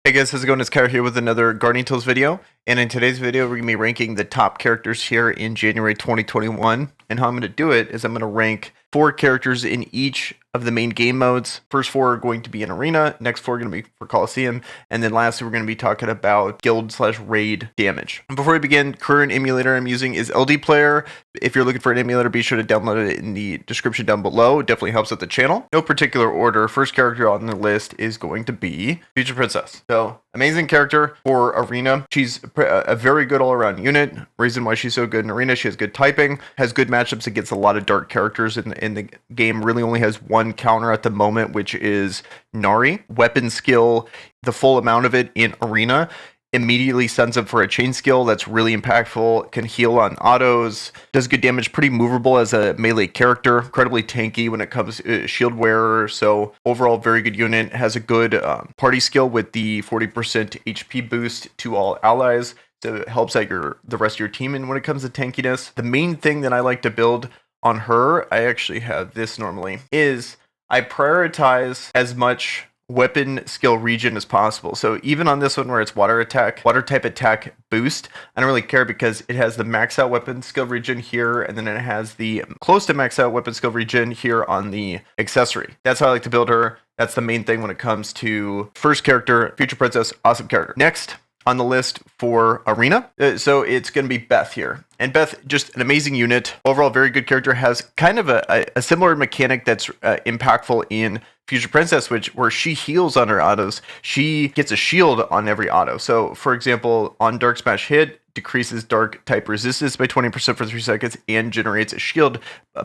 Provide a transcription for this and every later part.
Hey guys, how's it going? It's Kyra here with another Guardian Tales video. And in today's video, we're going to be ranking the top characters here in January 2021. And how I'm going to do it is I'm going to rank 4 characters in each of the main game modes. First 4 are going to be in Arena, next 4 are going to be for Coliseum, and then lastly we're going to be talking about guild/raid damage. And before we begin, current emulator I'm using is LD Player. If you're looking for an emulator, be sure to download it in the description down below. It definitely helps out the channel. No particular order. First character on the list is going to be Future Princess. So, amazing character for Arena. She's a very good all-around unit. Reason why she's so good in Arena, she has good typing, has good matchups against a lot of dark characters in the game. Really only has one counter at the moment, which is Nari. Weapon skill, the full amount of it in Arena, immediately sends up for a chain skill that's really impactful, can heal on autos, does good damage, pretty movable as a melee character, incredibly tanky when it comes to shield wearer, so overall very good unit, has a good party skill with the 40% HP boost to all allies, so it helps out the rest of your team. And when it comes to tankiness, the main thing that I like to build on her, I actually have this normally, is I prioritize as much weapon skill region as possible. So even on this one where it's water type attack boost, I don't really care because it has the max out weapon skill region here, and then it has the close to max out weapon skill region here on the accessory. That's how I like to build her. That's the main thing when it comes to first character, Future Princess, awesome character. Next on the list for Arena, so it's going to be Beth here. And Beth, just an amazing unit. Overall, very good character. Has kind of a similar mechanic that's impactful in Future Princess, where she heals on her autos. She gets a shield on every auto. So, for example, on Dark Smash hit, decreases dark type resistance by 20% for 3 seconds and generates a shield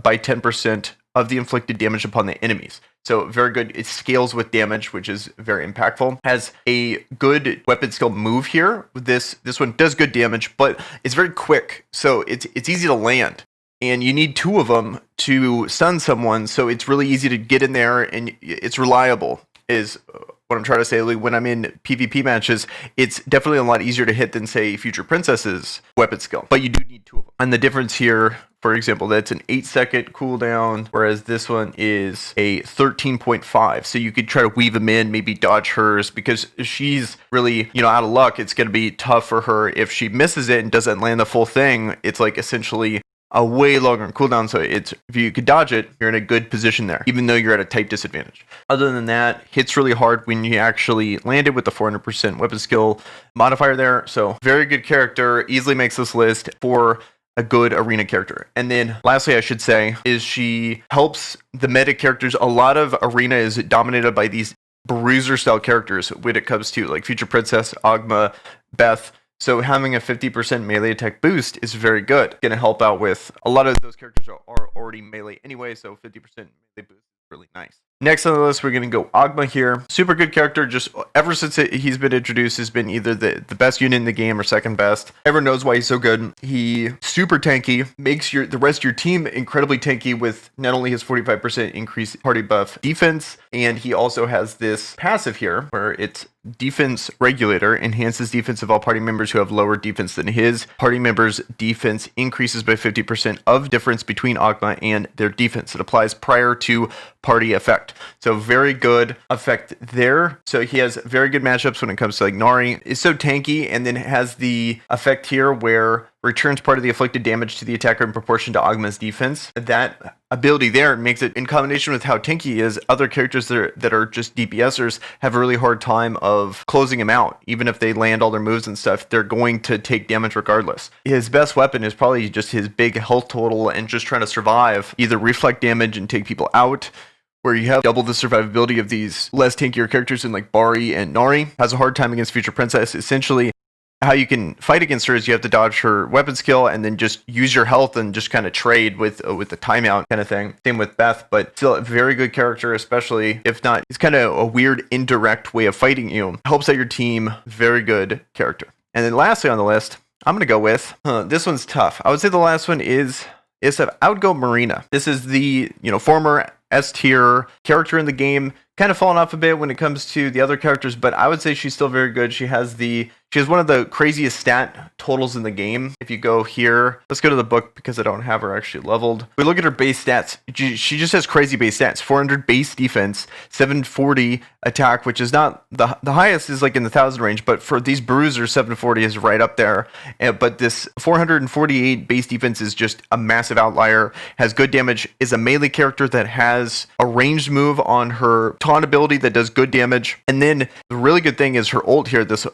by 10% of the inflicted damage upon the enemies. So very good. It scales with damage, which is very impactful. Has a good weapon skill move here. This one does good damage, but it's very quick. So it's easy to land. And you need 2 of them to stun someone, so it's really easy to get in there, and it's reliable, is what I'm trying to say. Like when I'm in PvP matches, it's definitely a lot easier to hit than, say, Future Princess's weapon skill. But you do need 2 of them. And the difference here, for example, that's an 8-second cooldown, whereas this one is a 13.5. So you could try to weave them in, maybe dodge hers, because she's really, out of luck. It's going to be tough for her. If she misses it and doesn't land the full thing, it's like essentially a way longer cooldown, so if you could dodge it, you're in a good position there, even though you're at a type disadvantage. Other than that, hits really hard when you actually land it with the 400% weapon skill modifier there, so very good character, easily makes this list for a good Arena character. And then lastly, I should say, is she helps the meta characters. A lot of Arena is dominated by these bruiser style characters when it comes to like Future Princess, Ogma, Beth. So having a 50% melee attack boost is very good. Going to help out with a lot of those characters are already melee anyway, so 50% melee boost is really nice. Next on the list, we're going to go Ogma here. Super good character. Just ever since he's been introduced, has been either the best unit in the game or second best. Everyone knows why he's so good. He super tanky, makes the rest of your team incredibly tanky with not only his 45% increased party buff defense, and he also has this passive here where it's defense regulator, enhances defense of all party members who have lower defense than his. Party members' defense increases by 50% of difference between Ogma and their defense. It applies prior to party effect. So very good effect there. So he has very good matchups when it comes to like Nari. Is so tanky, and then has the effect here where returns part of the afflicted damage to the attacker in proportion to Ogma's defense. That ability there makes it, in combination with how tanky he is, other characters that are just DPSers have a really hard time of closing him out. Even if they land all their moves and stuff, they're going to take damage regardless. His best weapon is probably just his big health total and just trying to survive, either reflect damage and take people out, where you have double the survivability of these less tankier characters in like Bari and Nari. Has a hard time against Future Princess. Essentially, how you can fight against her is you have to dodge her weapon skill and then just use your health and just kind of trade with the timeout kind of thing. Same with Beth, but still a very good character, especially if not, it's kind of a weird indirect way of fighting you. Helps out your team, very good character. And then lastly on the list, I'm going to go with, this one's tough. I would say the last one is I would go Marina. This is the, former S tier character in the game, kind of fallen off a bit when it comes to the other characters, but I would say she's still very good. She has one of the craziest stat totals in the game. If you go here, let's go to the book because I don't have her actually leveled. We look at her base stats. She just has crazy base stats. 400 base defense, 740 attack, which is not the highest, is like in the 1,000 range, but for these bruisers, 740 is right up there. But this 448 base defense is just a massive outlier. Has good damage. Is a melee character that has a ranged move on her taunt ability that does good damage. And then the really good thing is her ult here. This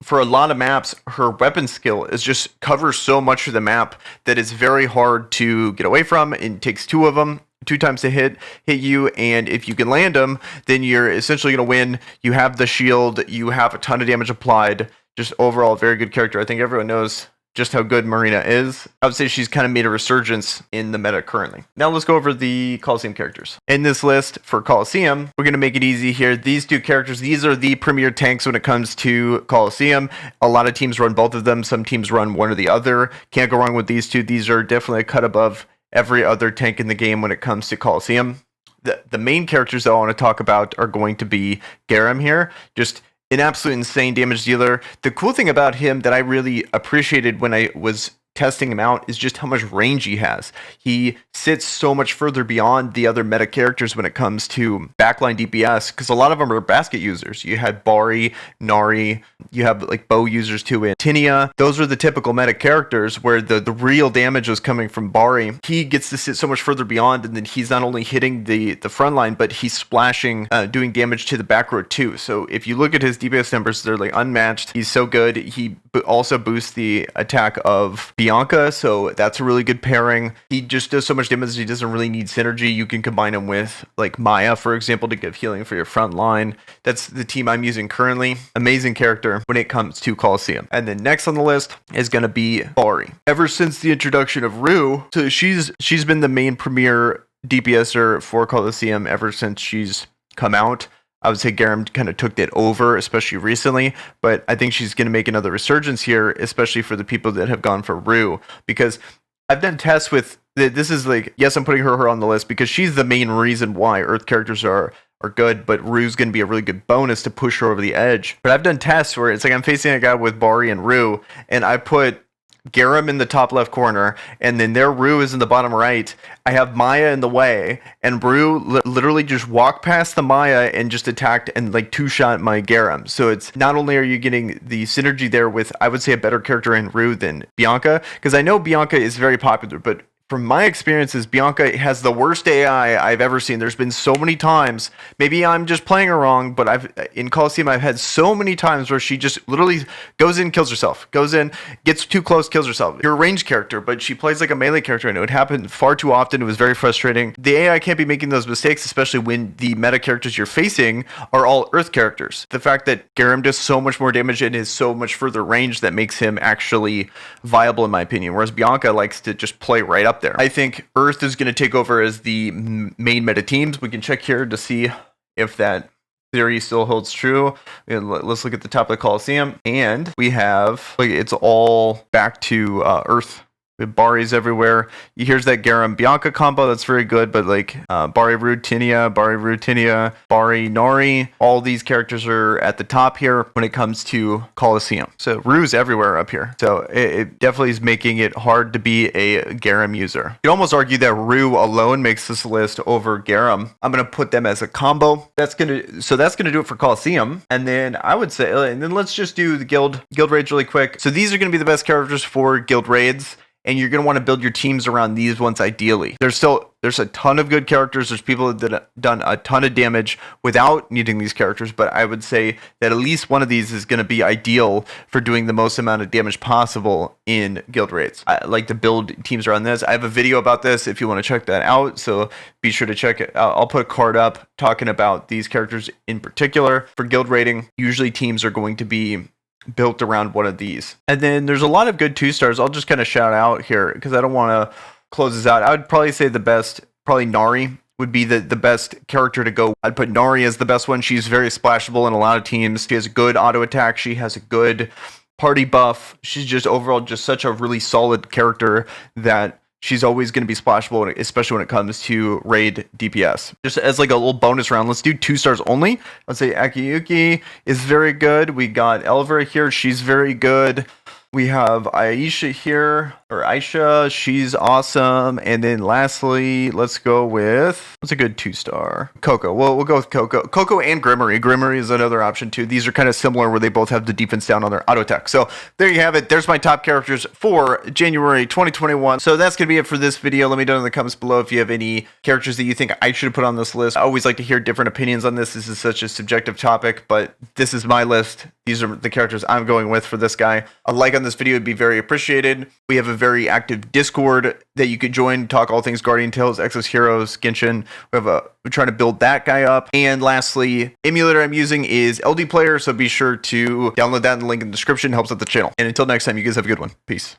for a lot of maps, her weapon skill is just covers so much of the map that it's very hard to get away from. It takes two times to hit you, and if you can land them, then you're essentially going to win. You have the shield, you have a ton of damage applied. Just overall, very good character. I think everyone knows just how good Marina is. I would say she's kind of made a resurgence in the meta currently. Now let's go over the Coliseum characters. In this list for Coliseum, we're going to make it easy here. These two characters, these are the premier tanks when it comes to Coliseum. A lot of teams run both of them. Some teams run one or the other. Can't go wrong with these two. These are definitely a cut above every other tank in the game when it comes to Coliseum. The main characters that I want to talk about are going to be Garam here. Just an absolute insane damage dealer. The cool thing about him that I really appreciated when I was testing him out is just how much range he has. He sits so much further beyond the other meta characters when it comes to backline DPS, because a lot of them are basket users. You had Bari, Nari, you have like bow users too in Tinia. Those are the typical meta characters where the real damage was coming from Bari. He gets to sit so much further beyond, and then he's not only hitting the front line, but he's splashing, doing damage to the back row too. So if you look at his DPS numbers, they're like unmatched. He's so good. He also boosts the attack of Bianca, so that's a really good pairing. He just does so much damage, he doesn't really need synergy. You can combine him with like Maya, for example, to give healing for your front line. That's the team I'm using currently. Amazing character when it comes to Coliseum. And then next on the list is going to be Bari. Ever since the introduction of Rue, so she's been the main premier DPSer for Coliseum ever since she's come out. I would say Garam kind of took that over, especially recently, but I think she's going to make another resurgence here, especially for the people that have gone for Rue, because I've done tests with, this is like, yes, I'm putting her on the list because she's the main reason why Earth characters are good, but Rue's going to be a really good bonus to push her over the edge. But I've done tests where it's like I'm facing a guy with Bari and Rue, and I put Garam in the top left corner, and then their Rue is in the bottom right. I have Maya in the way, and Rue literally just walked past the Maya and just attacked and like two-shot my Garam. So it's not only are you getting the synergy there with, I would say, a better character in Rue than Bianca, because I know Bianca is very popular, but from my experiences, Bianca has the worst AI I've ever seen. There's been so many times, maybe I'm just playing her wrong, but in Coliseum, I've had so many times where she just literally goes in, kills herself, goes in, gets too close, kills herself. You're a ranged character, but she plays like a melee character, and it would happen far too often. It was very frustrating. The AI can't be making those mistakes, especially when the meta characters you're facing are all Earth characters. The fact that Garam does so much more damage and is so much further range that makes him actually viable, in my opinion, whereas Bianca likes to just play right up there. I think Earth is going to take over as the main meta teams. We can check here to see if that theory still holds true. And let's look at the top of the Coliseum, and we have, like, it's all back to Earth. With Bari's everywhere. Here's that Garam Bianca combo that's very good, but like Bari Rue Tinia, Bari Nari, all these characters are at the top here when it comes to Coliseum. So Rue's everywhere up here. So it definitely is making it hard to be a Garam user. You can almost argue that Rue alone makes this list over Garam. I'm gonna put them as a combo. That's gonna do it for Coliseum. And then I would say, and then let's just do the guild raids really quick. So these are gonna be the best characters for guild raids, and you're going to want to build your teams around these ones ideally. There's a ton of good characters. There's people that have done a ton of damage without needing these characters, but I would say that at least one of these is going to be ideal for doing the most amount of damage possible in guild raids. I like to build teams around this. I have a video about this if you want to check that out, so be sure to check it. I'll put a card up talking about these characters in particular. For guild raiding, usually teams are going to be built around one of these. And then there's a lot of good 2-stars. I'll just kind of shout out here because I don't want to close this out. I would probably say the best, probably Nari would be the best character to go. I'd put Nari as the best one. She's very splashable in a lot of teams. She has a good auto attack. She has a good party buff. She's just overall just such a really solid character that she's always going to be splashable, especially when it comes to raid DPS. Just as like a little bonus round, let's do 2 stars only. Let's say Akiyuki is very good. We got Elvira here. She's very good. We have Aisha here, or Aisha, she's awesome. And then lastly, let's go with, what's a good 2-star? Coco. Well, we'll go with Coco. Coco and Grimmery. Grimmery is another option too. These are kind of similar where they both have the defense down on their auto attack. So there you have it. There's my top characters for January 2021. So that's going to be it for this video. Let me know in the comments below if you have any characters that you think I should put on this list. I always like to hear different opinions on this. This is such a subjective topic, but this is my list. These are the characters I'm going with for this guy. A like on this video would be very appreciated. We have a very active Discord that you could join, talk all things Guardian Tales, Exos Heroes, Genshin. We're trying to build that guy up. And lastly, emulator I'm using is LD Player, so be sure to download that in the link in the description. Helps out the channel. And until next time, you guys have a good one. Peace.